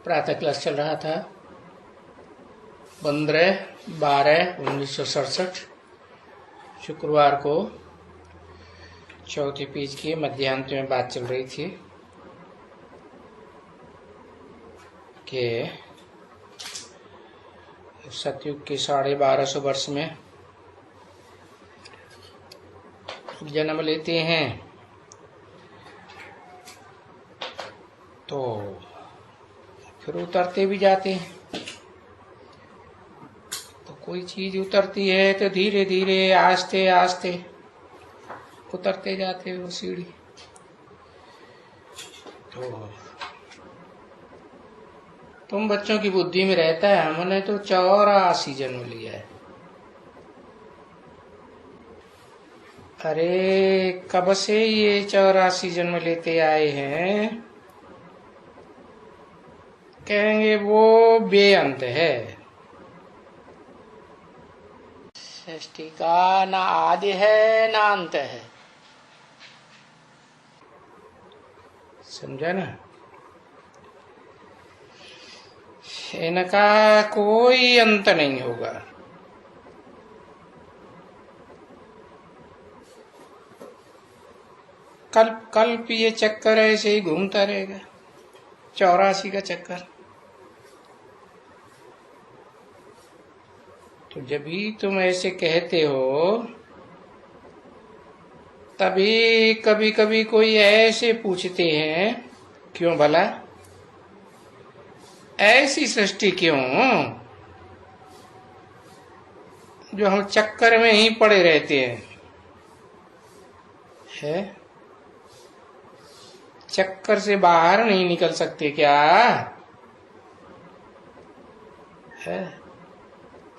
प्रातः क्लास चल रहा था 15/12/1967 शुक्रवार को चौथी पेज की मध्यांत में बात चल रही थी कि सतयुग के 1250 वर्ष में जन्म लेते हैं तो फिर उतरते भी जाते हैं। तो कोई चीज उतरती है तो धीरे धीरे आस्ते आस्ते उतरते जाते हैं वो सीढ़ी। तो तुम बच्चों की बुद्धि में रहता है हमने तो 84 जन्म लिया है। अरे कब से ये 84 जन्म लेते आए हैं? कहेंगे वो बेअंत है। सृष्टि का ना आदि है ना अंत है। समझा ना? इनका कोई अंत नहीं होगा। कल्प कल्प ये चक्कर ऐसे ही घूमता रहेगा, 84 का चक्कर। तो जब भी तुम ऐसे कहते हो तभी कभी कभी कोई ऐसे पूछते हैं क्यों भला, ऐसी सृष्टि क्यों जो हम चक्कर में ही पड़े रहते हैं? है चक्कर से बाहर नहीं निकल सकते क्या? है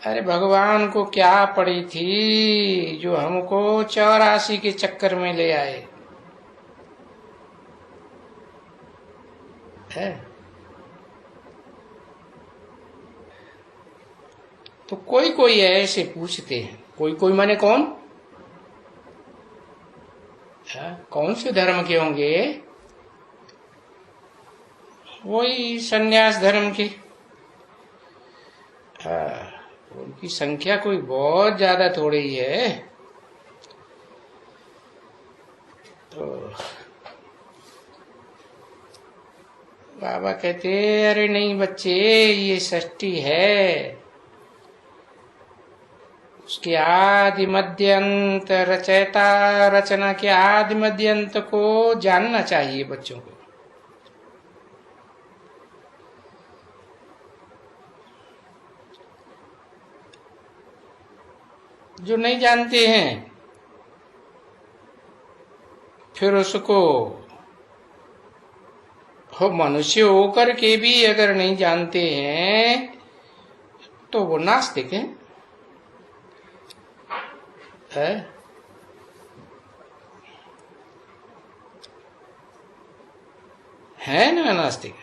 अरे भगवान को क्या पड़ी थी जो हमको 84 के चक्कर में ले आए? है तो कोई कोई ऐसे पूछते हैं, कोई कोई माने कौन? कौन से धर्म के होंगे? वही सन्यास धर्म के। उनकी संख्या कोई बहुत ज्यादा थोड़ी ही है। तो बाबा कहते अरे नहीं बच्चे, ये सृष्टि है, उसके आदि मध्य अंत, रचयिता रचना के आदि मध्य अंत को जानना चाहिए बच्चों को। जो नहीं जानते हैं फिर उसको हो मनुष्य होकर के भी अगर नहीं जानते हैं तो वो नास्तिक है। है ना नास्तिक?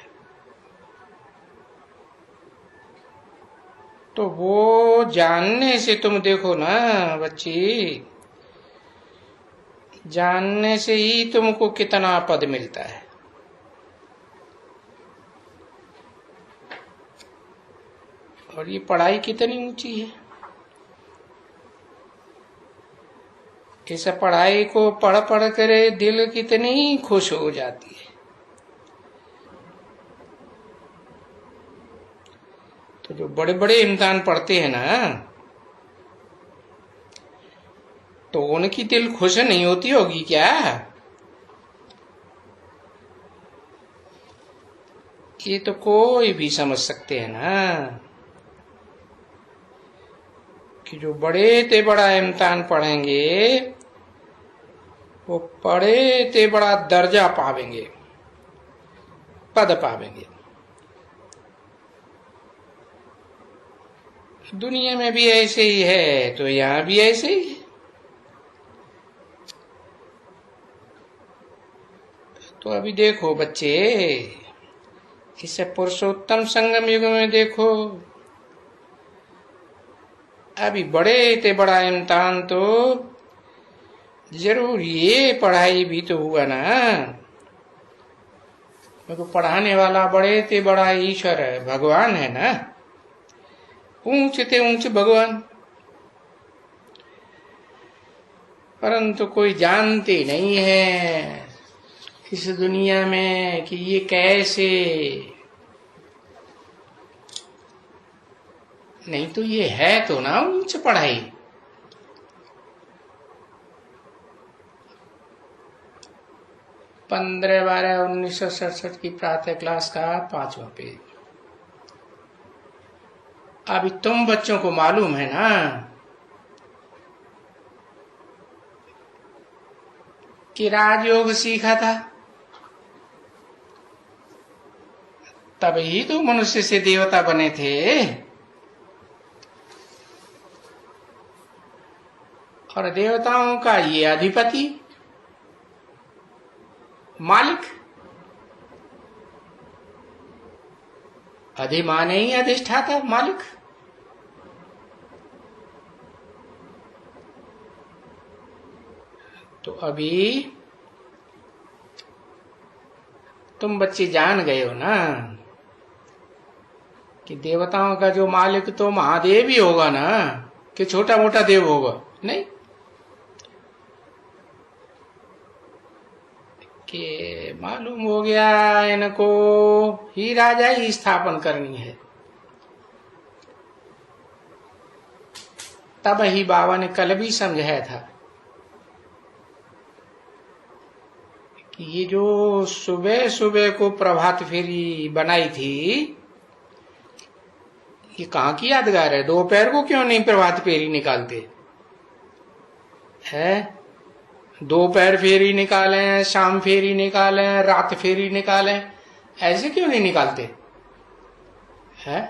तो वो जानने से तुम देखो ना बच्ची, जानने से ही तुमको कितना पद मिलता है। और ये पढ़ाई कितनी ऊंची है। इस पढ़ाई को पढ़ पढ़ कर दिल कितनी खुश हो जाती है। तो जो बड़े बड़े इम्तिहान पढ़ते हैं ना, तो उनकी दिल खुश नहीं होती होगी क्या? ये तो कोई भी समझ सकते हैं ना कि जो बड़े ते बड़ा इम्तिहान पढ़ेंगे वो बड़े ते बड़ा दर्जा पावेंगे, पद पावेंगे। दुनिया में भी ऐसे ही है तो यहाँ भी ऐसे ही है। तो अभी देखो बच्चे, इसे पुरुषोत्तम संगम युग में देखो, अभी बड़े ते बड़ा इम्तिहान तो जरूर ये पढ़ाई भी तो हुआ ना। क्योंकि पढ़ाने वाला बड़े ते बड़ा ईश्वर है, भगवान है ना, ऊंच ते ऊंच भगवान। परंतु कोई जानते नहीं है इस दुनिया में कि ये कैसे, नहीं तो ये है तो ना उच्च पढ़ाई। पंद्रह 12/1967 की प्रातः क्लास का 5वां पेज। अभी तुम बच्चों को मालूम है ना कि राजयोग सीखा था, तभी तो मनुष्य से देवता बने थे। और देवताओं का ये अधिपति, मालिक, अधिमाने ही अधिष्ठाता मालिक। तो अभी तुम बच्चे जान गए हो ना कि देवताओं का जो मालिक तो महादेव ही होगा ना, कि छोटा मोटा देव होगा, नहीं, कि मालूम हो गया इनको ही राजा ही स्थापन करनी है। तब ही बाबा ने कल भी समझाया था कि ये जो सुबह सुबह को प्रभात फेरी बनाई थी, ये कहाँ की यादगार है। दोपहर को क्यों नहीं प्रभात फेरी निकालते है? दोपहर फेरी निकालें, शाम फेरी निकालें, रात फेरी निकालें, ऐसे क्यों नहीं निकालते है?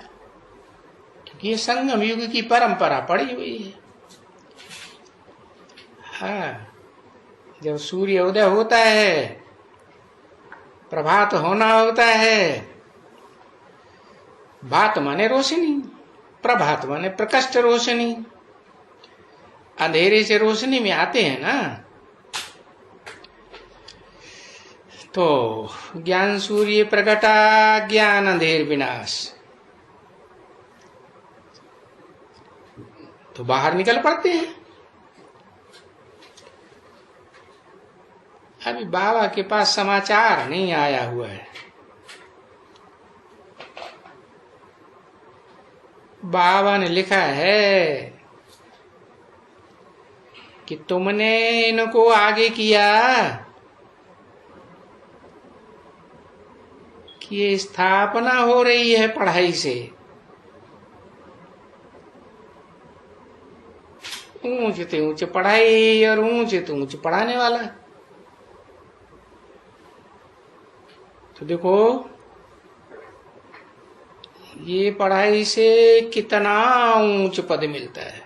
क्योंकि ये संगम युग की परंपरा पड़ी हुई है। हाँ, जब सूर्य उदय होता है, प्रभात होना होता है, भात माने रोशनी, प्रभात माने प्रकाश रोशनी, अंधेरे से रोशनी में आते हैं ना। तो ज्ञान सूर्य प्रगटा, ज्ञान अंधेर विनाश, तो बाहर निकल पड़ते हैं। अभी बाबा के पास समाचार नहीं आया हुआ है। बाबा ने लिखा है कि तुमने इनको आगे किया कि ये स्थापना हो रही है पढ़ाई से, ऊंचे ते ऊंचे पढ़ाई और ऊंचे ते ऊंचे पढ़ाने वाला। तो देखो ये पढ़ाई से कितना ऊंच पद मिलता है।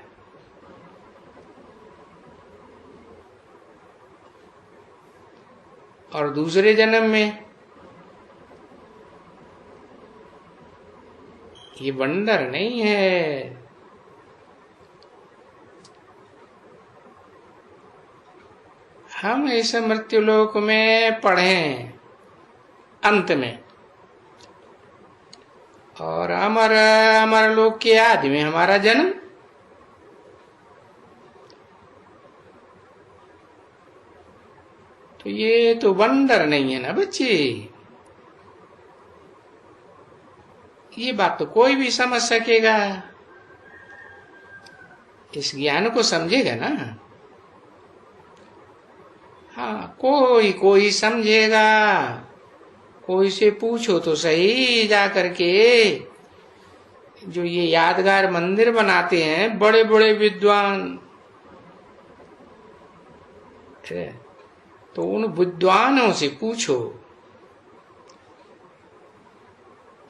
और दूसरे जन्म में ये वंडर नहीं है, हम इस मृत्युलोक में पढ़ें अंत में, और अमर अमर लोक के आदि में हमारा जन्म। तो ये तो वंडर नहीं है ना बच्चे। ये बात तो कोई भी समझ सकेगा, इस ज्ञान को समझेगा ना। हाँ, कोई कोई समझेगा, कोई से पूछो तो सही जा करके। जो ये यादगार मंदिर बनाते हैं बड़े बड़े विद्वान, तो उन विद्वानों से पूछो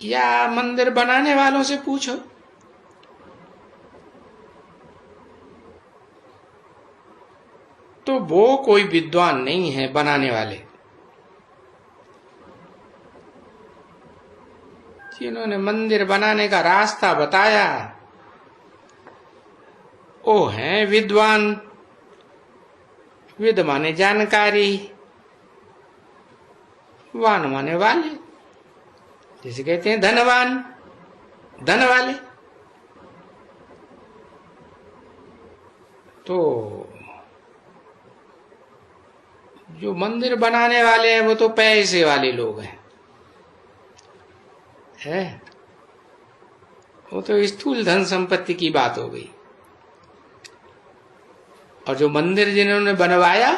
या मंदिर बनाने वालों से पूछो। तो वो कोई विद्वान नहीं है बनाने वाले, जिन्होंने मंदिर बनाने का रास्ता बताया वो हैं विद्वान। विद माने जानकारी, वान माने वाले। जैसे कहते हैं धनवान, धन वाले। तो जो मंदिर बनाने वाले हैं वो तो पैसे वाले लोग हैं, है? वो तो स्थूल धन संपत्ति की बात हो गई। और जो मंदिर जिन्होंने बनवाया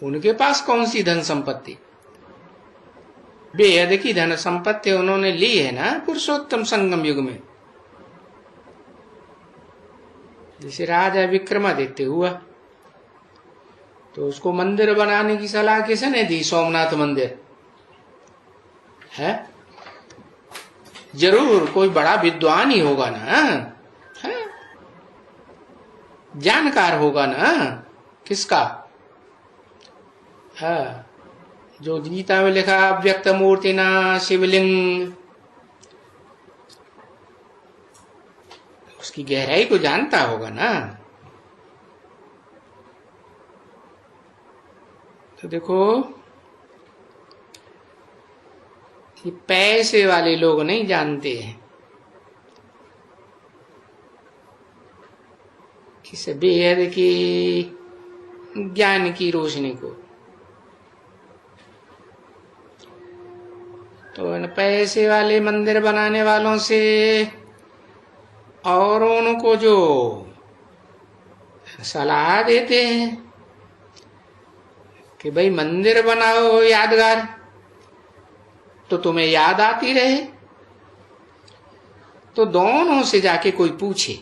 उनके पास कौन सी धन संपत्ति? बेहद की धन संपत्ति उन्होंने ली है ना पुरुषोत्तम संगम युग में। जैसे राजा विक्रमादित्य हुआ तो उसको मंदिर बनाने की सलाह किसने दी? सोमनाथ मंदिर, है? जरूर कोई बड़ा विद्वान ही होगा ना, है? जानकार होगा ना। किसका? हाँ, जो गीता में लिखा अव्यक्त मूर्ति ना शिवलिंग, उसकी गहराई को जानता होगा ना। तो देखो, ये पैसे वाले लोग नहीं जानते हैं इस बेहद की ज्ञान की रोशनी को। तो इन पैसे वाले मंदिर बनाने वालों से और उनको जो सलाह देते हैं कि भाई मंदिर बनाओ यादगार, तो तुम्हें याद आती रहे, तो दोनों से जाके कोई पूछे,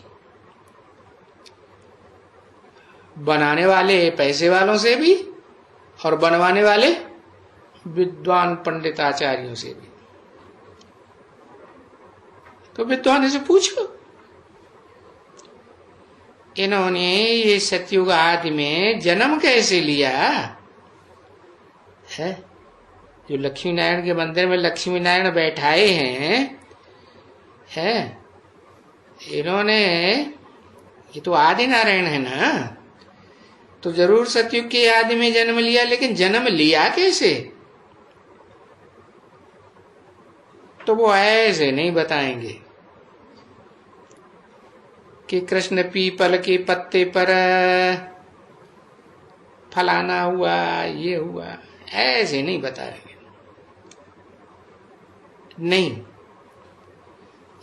बनाने वाले पैसे वालों से भी और बनवाने वाले विद्वान पंडित आचार्यों से भी। तो विद्वान से पूछो, इन्होंने ये सतयुग आदि में जन्म कैसे लिया है? जो लक्ष्मी नारायण के मंदिर में लक्ष्मी नारायण बैठाए हैं, इन्होंने, ये तो आदि नारायण है ना, तो जरूर सतयुग के आदि में जन्म लिया, लेकिन जन्म लिया कैसे? तो वो ऐसे नहीं बताएंगे कि कृष्ण पीपल के पत्ते पर फलाना हुआ, ये हुआ, ऐसे नहीं बताएंगे। नहीं,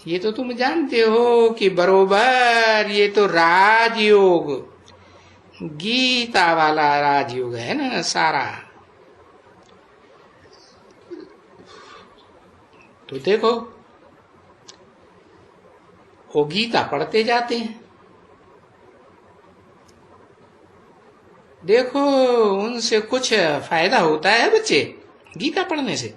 ये तो तुम जानते हो कि बरोबर ये तो राजयोग, गीता वाला राजयोग है ना सारा। तो देखो, वो गीता पढ़ते जाते हैं, देखो उनसे कुछ फायदा होता है बच्चे गीता पढ़ने से?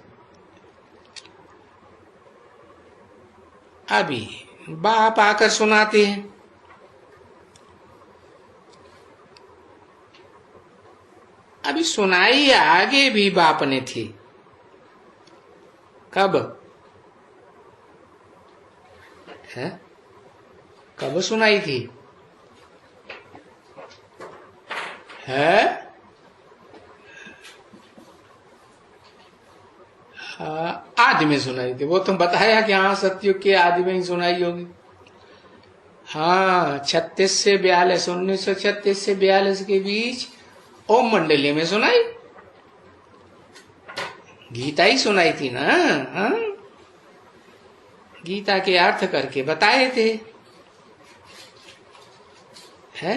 अभी बाप आकर सुनाते हैं, अभी सुनाई आगे भी बाप ने थी। कब है? कब सुनाई थी? है? आदि में सुनाई थी। वो तुम बताया कि हाँ सतयुग के आदि में ही सुनाई होगी। हाँ, 36 से 42, 1936 से 42 के बीच ओम मंडली में सुनाई, गीता ही सुनाई थी ना। हाँ, गीता के अर्थ करके बताए थे, है?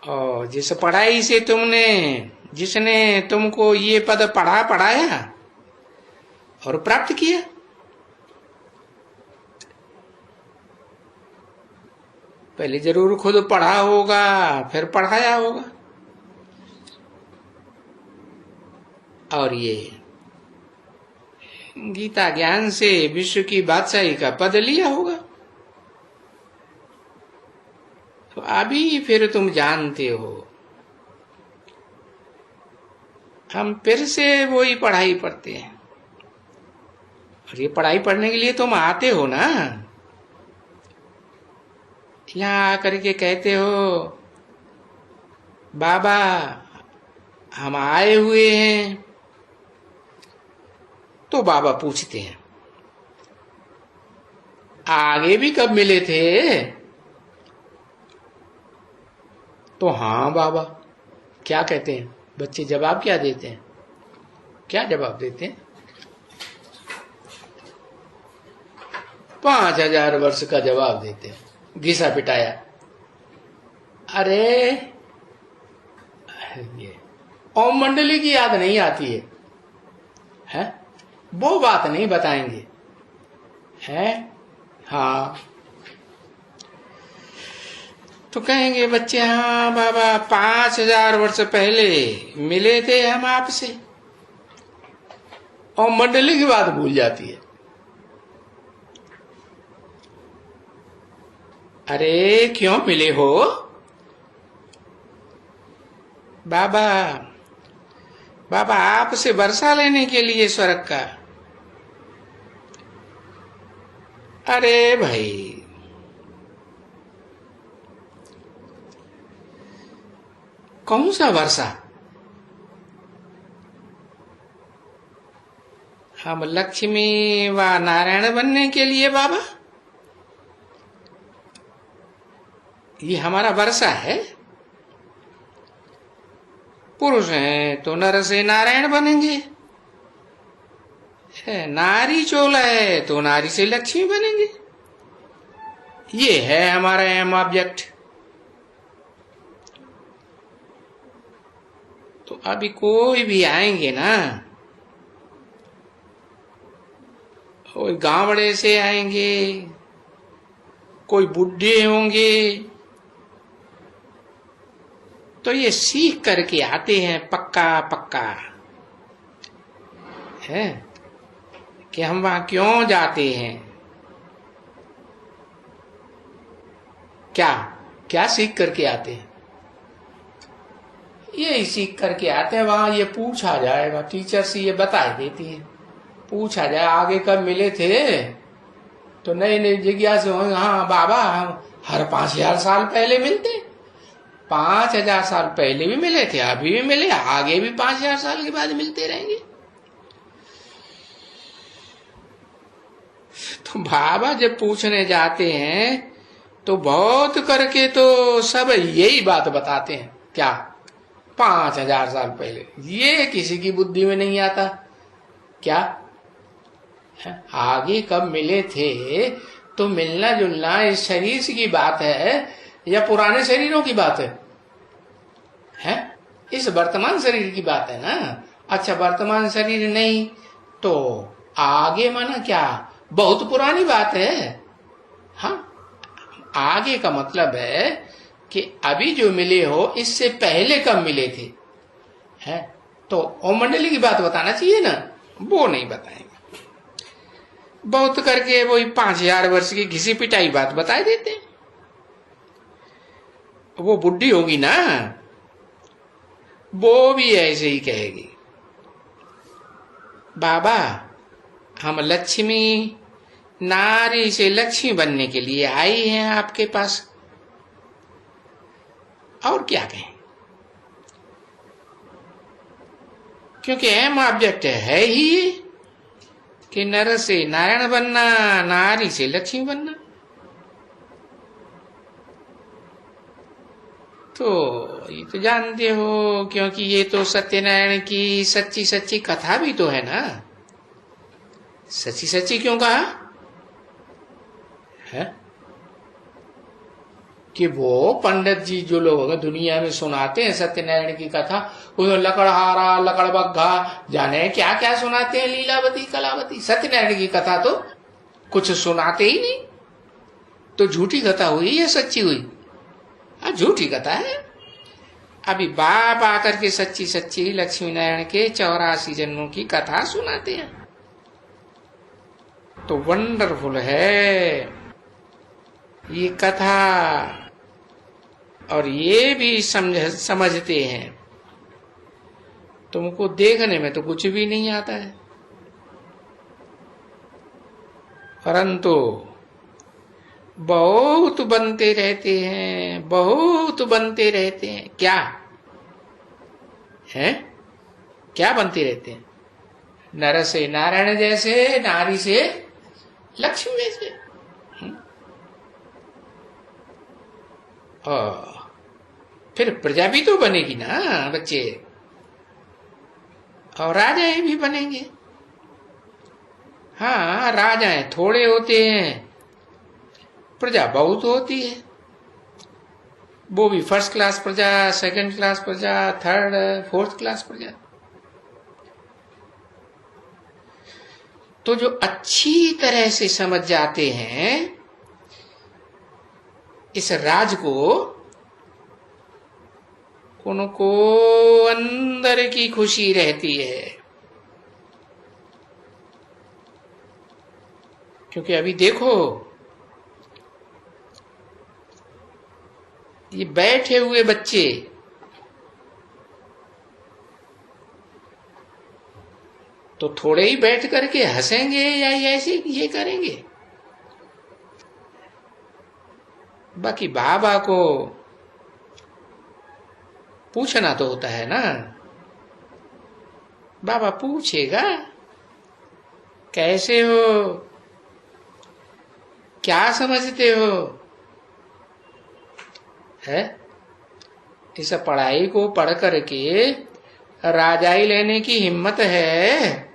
और जिस पढ़ाई से जिसने तुमको ये पद पढ़ाया और प्राप्त किया, पहले जरूर खुद पढ़ा होगा, फिर पढ़ाया होगा, और ये गीता ज्ञान से विश्व की बादशाही का पद लिया होगा। तो अभी फिर तुम जानते हो, हम फिर से वही पढ़ाई पढ़ते हैं। और ये पढ़ाई पढ़ने के लिए तुम आते हो ना, यहाँ आकर के कहते हो बाबा हम आए हुए हैं, तो बाबा पूछते हैं, आगे भी कब मिले थे? तो हाँ बाबा। क्या कहते हैं बच्चे? जवाब क्या देते हैं? क्या जवाब देते हैं? 5000 वर्ष का जवाब देते हैं, घिसा पिटाया। अरे ये ओम मंडली की याद नहीं आती है? वो बात नहीं बताएंगे है? हाँ, तो कहेंगे बच्चे, हाँ बाबा 5000 वर्ष पहले मिले थे हम आपसे। और मंडली की बात भूल जाती है। अरे क्यों मिले हो बाबा? बाबा आपसे वर्षा लेने के लिए स्वर्ग का। अरे भाई, कौन सा वर्षा? हम लक्ष्मी व नारायण बनने के लिए बाबा, ये हमारा वर्षा है। पुरुष हैं तो नर से नारायण बनेंगे, नारी चोला है तो नारी से लक्ष्मी बनेंगे। ये है हमारा एम ऑब्जेक्ट। तो अभी कोई भी आएंगे ना, कोई गांवड़े से आएंगे, कोई बुढ़े होंगे, तो ये सीख करके आते हैं पक्का पक्का है कि हम वहां क्यों जाते हैं। क्या क्या सीख करके आते हैं? ये सीख करके आते हैं। वहां ये पूछा जाएगा, टीचर से ये बता देती है, पूछा जाए आगे कब मिले थे, तो नई नई जिज्ञासा होंगे। हाँ बाबा, हम हर 5000 साल पहले मिलते, 5000 साल पहले भी मिले थे, अभी भी मिले, आगे भी 5000 साल के बाद मिलते रहेंगे। तो बाबा जब पूछने जाते हैं तो बहुत करके तो सब यही बात बताते हैं। क्या? 5000 साल पहले। ये किसी की बुद्धि में नहीं आता। क्या आगे कब मिले थे? तो मिलना जुलना इस शरीर की बात है या पुराने शरीरों की बात है? इस वर्तमान शरीर की बात है ना। अच्छा, वर्तमान शरीर नहीं तो आगे माना क्या? बहुत पुरानी बात है। हाँ, आगे का मतलब है कि अभी जो मिले हो इससे पहले कब मिले थे, है? तो ओम मंडली की बात बताना चाहिए ना, वो नहीं बताएंगे। बहुत करके वही 5000 वर्ष की घिसी पिटाई बात बता देते। वो बुढ़ी होगी ना, वो भी ऐसे ही कहेगी, बाबा हम लक्ष्मी नारी से लक्ष्मी बनने के लिए आई हैं आपके पास। और क्या कहें? क्योंकि एम ऑब्जेक्ट है ही कि नर से नारायण बनना, नारी से लक्ष्मी बनना। तो ये तो जानते हो, क्योंकि ये तो सत्यनारायण की सच्ची सच्ची कथा भी तो है ना। सच्ची सच्ची क्यों कहा है? कि वो पंडित जी जो लोग दुनिया में सुनाते हैं सत्यनारायण की कथा, उसमें लकड़हारा लकड़बग्घा जाने क्या क्या सुनाते हैं, लीलावती कलावती। सत्यनारायण की कथा तो कुछ सुनाते ही नहीं। तो झूठी कथा हुई या सच्ची हुई? हाँ, झूठी कथा है। अभी बाप आकर के सच्ची सच्ची लक्ष्मी नारायण के 84 जन्मों की कथा सुनाते हैं। तो वंडरफुल है ये कथा। और ये भी समझते हैं। तुमको देखने में तो कुछ भी नहीं आता है, परंतु बहुत बनते रहते हैं, बहुत बनते रहते हैं। क्या है? क्या बनते रहते हैं? नर से नारायण जैसे, नारी से लक्ष्मी जैसे। फिर प्रजा भी तो बनेगी ना बच्चे, और राजाएं भी बनेंगे। हाँ, राजाएं थोड़े होते हैं, प्रजा बहुत होती है। वो भी फर्स्ट क्लास प्रजा, सेकंड क्लास प्रजा, थर्ड फोर्थ क्लास प्रजा। तो जो अच्छी तरह से समझ जाते हैं इस राज को, उनको अंदर की खुशी रहती है। क्योंकि अभी देखो, ये बैठे हुए बच्चे तो थोड़े ही बैठ करके हंसेंगे या ऐसे ये करेंगे। बाकी बाबा को पूछना तो होता है ना, बाबा पूछेगा कैसे हो, क्या समझते हो, है? इस पढ़ाई को पढ़ करके राजाई लेने की हिम्मत है?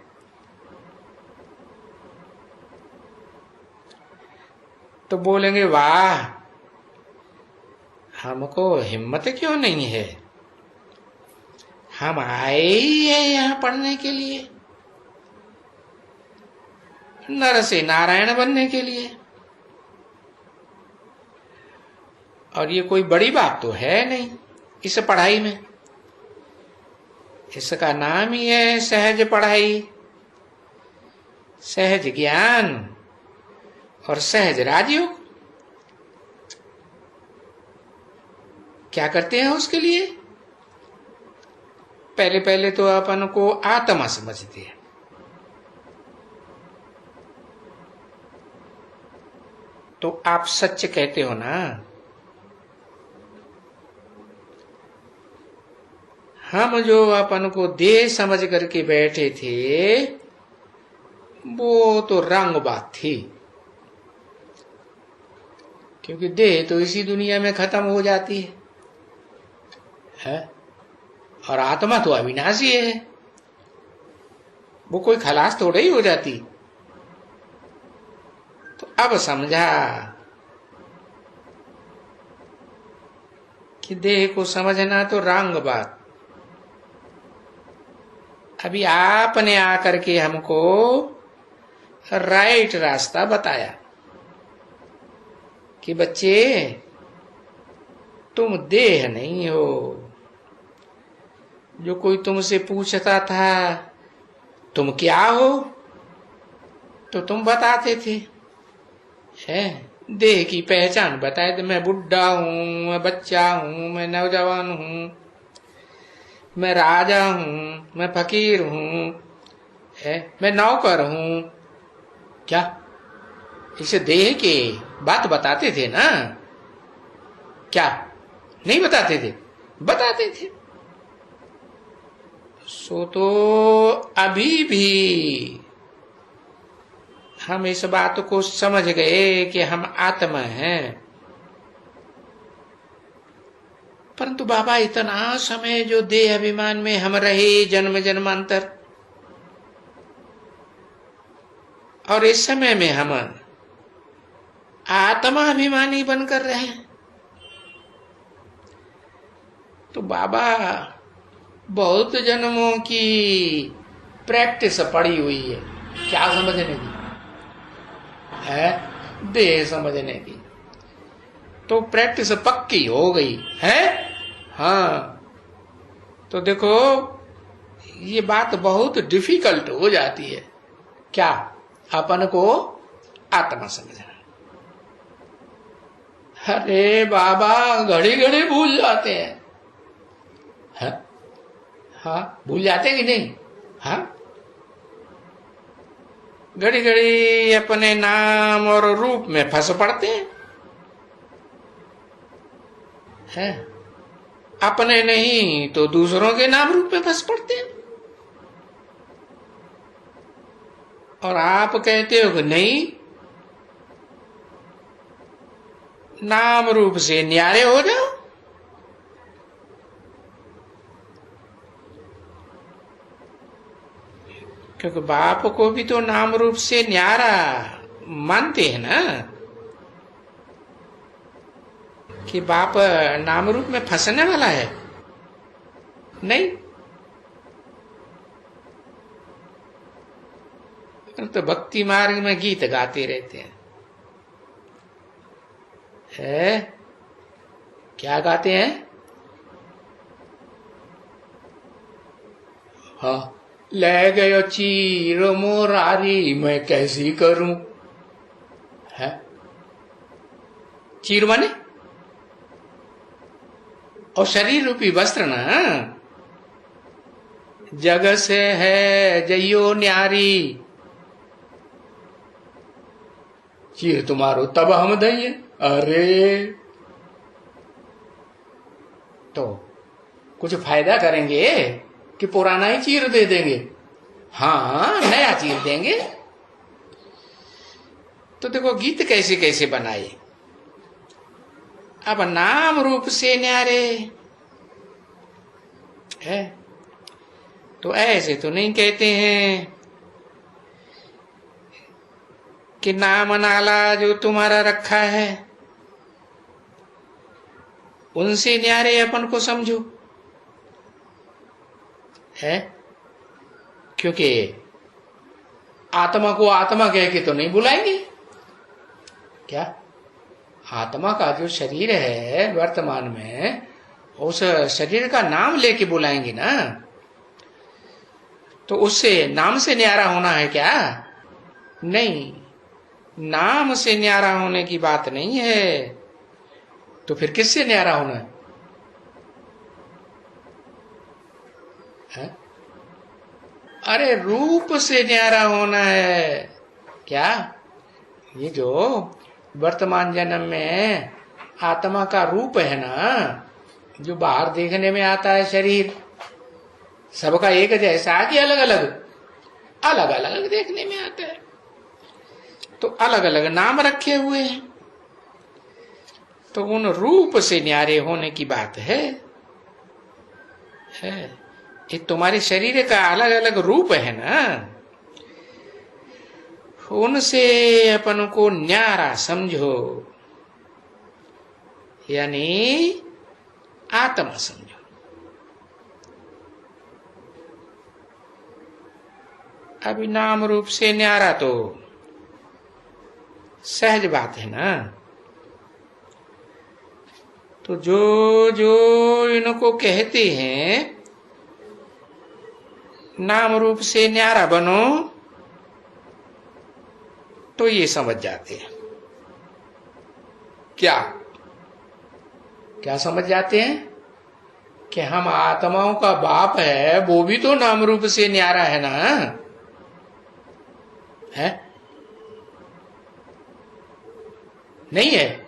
तो बोलेंगे वाह, हमको हिम्मत क्यों नहीं है, हम आए ही है यहाँ पढ़ने के लिए, नर से नारायण बनने के लिए। और ये कोई बड़ी बात तो है नहीं इस पढ़ाई में। इसका नाम ही है सहज पढ़ाई, सहज ज्ञान और सहज राजयोग। क्या करते हैं उसके लिए? पहले पहले तो अपन को आत्मा समझते हैं। तो आप सच कहते हो ना, हम जो अपन को देह समझ करके बैठे थे वो तो रंग बात थी, क्योंकि देह तो इसी दुनिया में खत्म हो जाती है? और आत्मा तो अविनाशी है, वो कोई खलास थोड़ा ही हो जाती। तो अब समझा कि देह को समझना तो रंग बात। अभी आपने आकर के हमको राइट रास्ता बताया कि बच्चे तुम देह नहीं हो। जो कोई तुमसे पूछता था तुम क्या हो, तो तुम बताते थे, है देह की पहचान बताए थे, मैं बुढ़ा हूं, मैं बच्चा हूं, मैं नौजवान हूं, मैं राजा हूं, मैं फकीर हूं, है मैं नौकर हूं। क्या इस देह के बात बताते थे ना? क्या नहीं बताते थे? बताते थे। सो तो अभी भी हम इस बात को समझ गए कि हम आत्मा हैं। परंतु बाबा इतना समय जो देह अभिमान में हम रहे जन्म जन्मांतर, और इस समय में हम आत्मा अभिमानी बनकर रहे। तो बाबा बहुत जन्मों की प्रैक्टिस पड़ी हुई है, क्या समझने की है? देह समझने की तो प्रैक्टिस पक्की हो गई है। हाँ, तो देखो ये बात बहुत डिफिकल्ट हो जाती है, क्या अपन को आत्मा समझना। अरे बाबा घड़ी घड़ी भूल जाते हैं, है? हाँ भूल जाते कि नहीं? हाँ, घड़ी घड़ी अपने नाम और रूप में फंस पड़ते हैं, अपने नहीं तो दूसरों के नाम रूप में फंस पड़ते हैं। और आप कहते हो कि नहीं, नाम रूप से न्यारे हो जाओ। क्योंकि बाप को भी तो नाम रूप से न्यारा मानते हैं ना, कि बाप नाम रूप में फंसने वाला है। नहीं, तो भक्ति मार्ग में गीत गाते रहते हैं। है क्या गाते हैं? हाँ, ले गयो चीर मोरारी मैं कैसी करूं। है चीर माने और शरीर रूपी वस्त्र ना, जग से है जइयो न्यारी, चीर तुम्हारो तब हम दइए। अरे तो कुछ फायदा करेंगे कि पुराना ही चीर दे देंगे? हाँ, नया चीर देंगे। तो देखो गीत कैसे कैसे बनाए। अब नाम रूप से न्यारे है, तो ऐसे तो नहीं कहते हैं कि नाम नाला जो तुम्हारा रखा है उनसे न्यारे अपन को समझो, है? क्योंकि आत्मा को आत्मा कह के तो नहीं बुलाएंगे। क्या आत्मा का जो शरीर है वर्तमान में, उस शरीर का नाम लेके बुलाएंगे ना, तो उससे नाम से न्यारा होना है क्या? नहीं, नाम से न्यारा होने की बात नहीं है। तो फिर किससे न्यारा होना है? अरे रूप से न्यारा होना है। क्या ये जो वर्तमान जन्म में आत्मा का रूप है ना, जो बाहर देखने में आता है शरीर, सबका एक जैसा कि अलग अलग? अलग अलग देखने में आता है। तो अलग अलग नाम रखे हुए हैं, तो उन रूप से न्यारे होने की बात है। ये तुम्हारे शरीर का अलग अलग रूप है ना, उनसे अपन को न्यारा समझो, यानी आत्मा समझो। अभी नाम रूप से न्यारा तो सहज बात है ना। तो जो जो इनको कहते हैं नाम रूप से न्यारा बनो, तो ये समझ जाते हैं। क्या क्या समझ जाते हैं? कि हम आत्माओं का बाप है, वो भी तो नाम रूप से न्यारा है ना, है? नहीं है?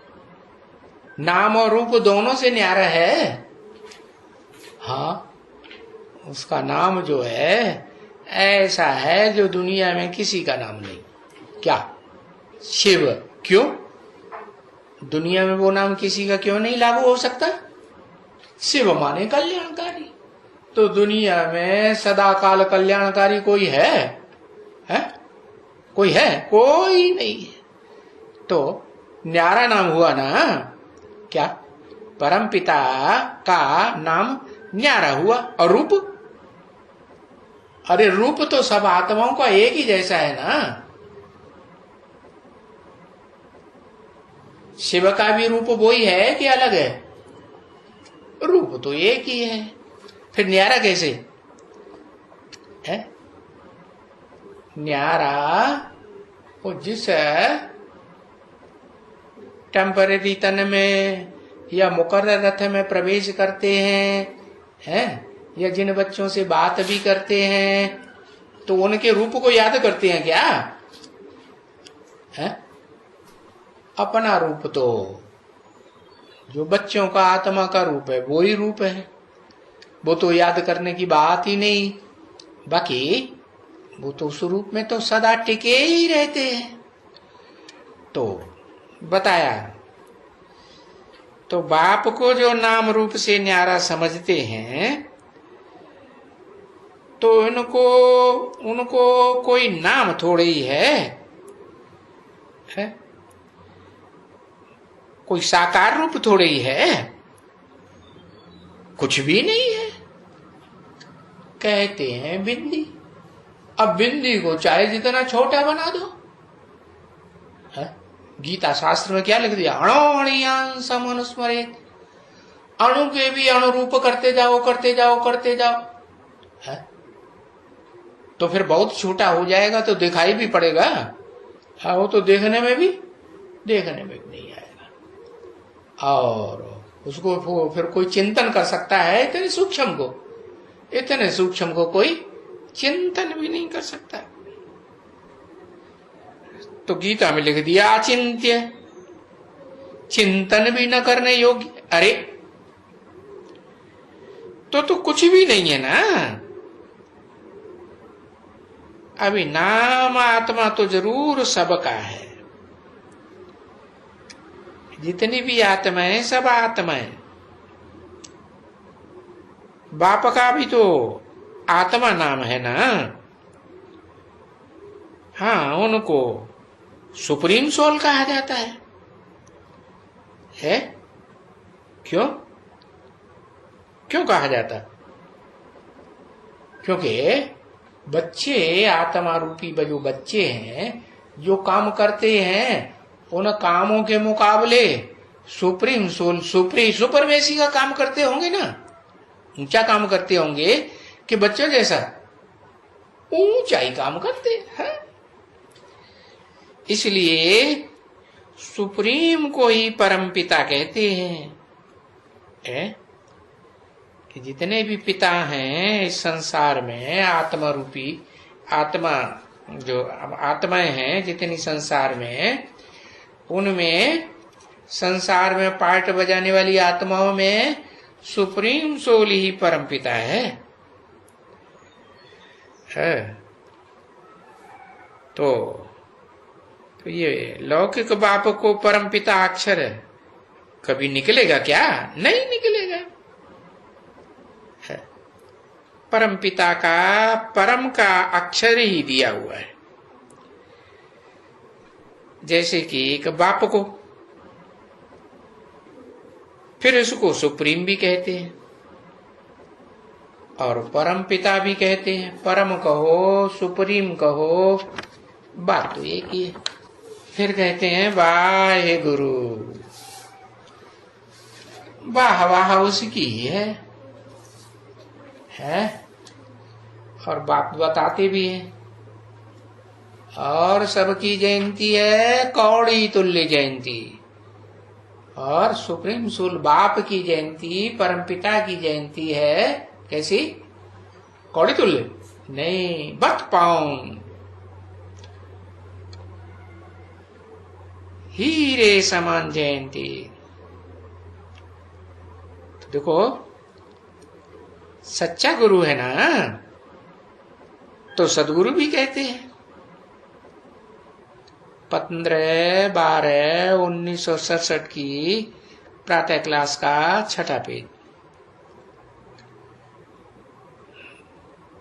नाम और रूप दोनों से न्यारा है। हाँ, उसका नाम जो है ऐसा है जो दुनिया में किसी का नाम नहीं। क्या? शिव। क्यों? दुनिया में वो नाम किसी का क्यों नहीं लागू हो सकता? शिव माने कल्याणकारी। तो दुनिया में सदा काल कल्याणकारी कोई है? है? कोई है? कोई नहीं है। तो न्यारा नाम हुआ ना। क्या? परमपिता का नाम न्यारा हुआ। और रूप? अरे रूप तो सब आत्माओं का एक ही जैसा है ना। शिव का भी रूप वही है कि अलग है? रूप तो एक ही है। फिर न्यारा कैसे है? न्यारा वो जिस टेम्परेरी तन में या मुकर्रर रथ में प्रवेश करते हैं, या जिन बच्चों से बात भी करते हैं, तो उनके रूप को याद करते हैं क्या? है? अपना रूप तो जो बच्चों का आत्मा का रूप है वो ही रूप है, वो तो याद करने की बात ही नहीं। बाकी वो तो स्वरूप में तो सदा टिके ही रहते हैं। तो बताया, तो बाप को जो नाम रूप से न्यारा समझते हैं, तो उनको कोई नाम थोड़े ही है? कोई साकार रूप थोड़े ही है? कुछ भी नहीं है। कहते हैं बिंदी। अब बिंदी को चाहे जितना छोटा बना दो। गीता शास्त्र में क्या लिख दिया? अणोणीयांसम अनुस्मरेत। अणु के भी अणुरूप करते जाओ, करते जाओ, करते जाओ। तो फिर बहुत छोटा हो जाएगा तो दिखाई भी पड़ेगा। हाँ, वो तो देखने में भी नहीं आएगा। और उसको फिर कोई चिंतन कर सकता है? इतने सूक्ष्म को कोई चिंतन भी नहीं कर सकता। तो गीता में लिख दिया अचिंत्य, चिंतन भी न करने योग्य। अरे तो कुछ भी नहीं है ना। अभी नाम आत्मा तो जरूर सबका है। जितनी भी आत्माएं सब आत्माएं। बाप का भी तो आत्मा नाम है ना। हाँ, उनको सुप्रीम सोल कहा जाता है? क्यों कहा जाता? क्योंकि बच्चे, आत्मा रूपी जो बच्चे हैं, जो काम करते हैं, उन कामों के मुकाबले सुप्रीम सोल, सुपरमेसी का काम करते होंगे ना। ऊंचा काम करते होंगे कि बच्चों जैसा ऊंचाई काम करते हैं। इसलिए सुप्रीम को ही परमपिता कहते हैं। कि जितने भी पिता हैं इस संसार में, आत्मा रूपी आत्मा, जो आत्माएं हैं जितनी संसार में, उनमें संसार में पार्ट बजाने वाली आत्माओं में सुप्रीम सोल ही परमपिता है। तो ये लौकिक बाप को परमपिता अक्षर कभी निकलेगा क्या? नहीं निकलेगा। परमपिता का परम का अक्षर ही दिया हुआ है। जैसे कि एक बाप को, फिर इसको सुप्रीम भी कहते हैं और परम पिता भी कहते हैं। परम कहो, सुप्रीम कहो, बात तो एक ही है। फिर कहते हैं वाहे गुरु। वाह वाह उसकी ही है। और बाप बताते भी हैं। और सबकी जयंती है कौड़ी तुल्य जयंती। और सुप्रीम सोल बाप की जयंती, परमपिता की जयंती है कैसी? कौड़ी तुल्य नहीं, बट पाउंड, हीरे समान जयंती। तो देखो, सच्चा गुरु है ना, तो सदगुरु भी कहते हैं। 15/12/1967 की प्रातः क्लास का 6ठा पेज।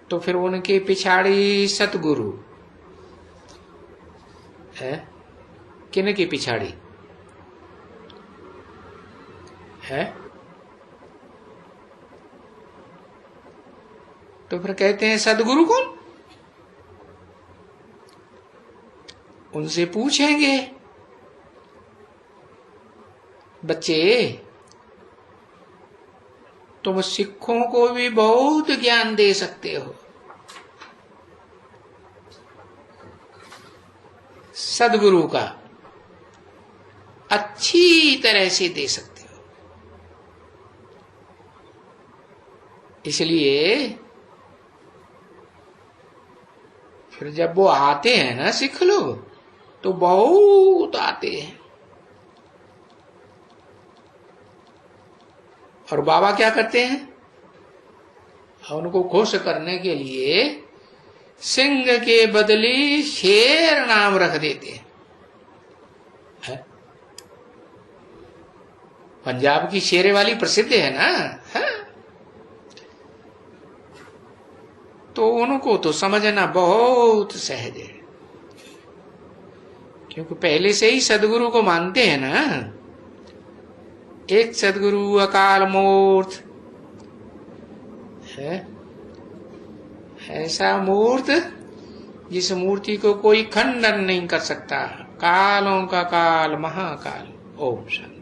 तो फिर उनके पिछाड़ी सतगुरु है। किन की पिछाड़ी है? तो फिर कहते हैं सदगुरु कौन? उनसे पूछेंगे बच्चे, तुम सिखों को भी बहुत ज्ञान दे सकते हो, सदगुरु का अच्छी तरह से दे सकते हो। इसलिए फिर जब वो आते हैं ना सिख लोग, तो बहुत आते हैं। और बाबा क्या करते हैं? उनको खुश करने के लिए सिंह के बदले शेर नाम रख देते हैं। पंजाब की शेरे वाली प्रसिद्ध है ना, है? तो उनको तो समझना बहुत सहज है, क्योंकि पहले से ही सदगुरु को मानते हैं ना। एक सदगुरु अकाल मूर्त है, ऐसा मूर्त जिस मूर्ति को कोई खंडन नहीं कर सकता, कालों का काल महाकाल। ओम शांति।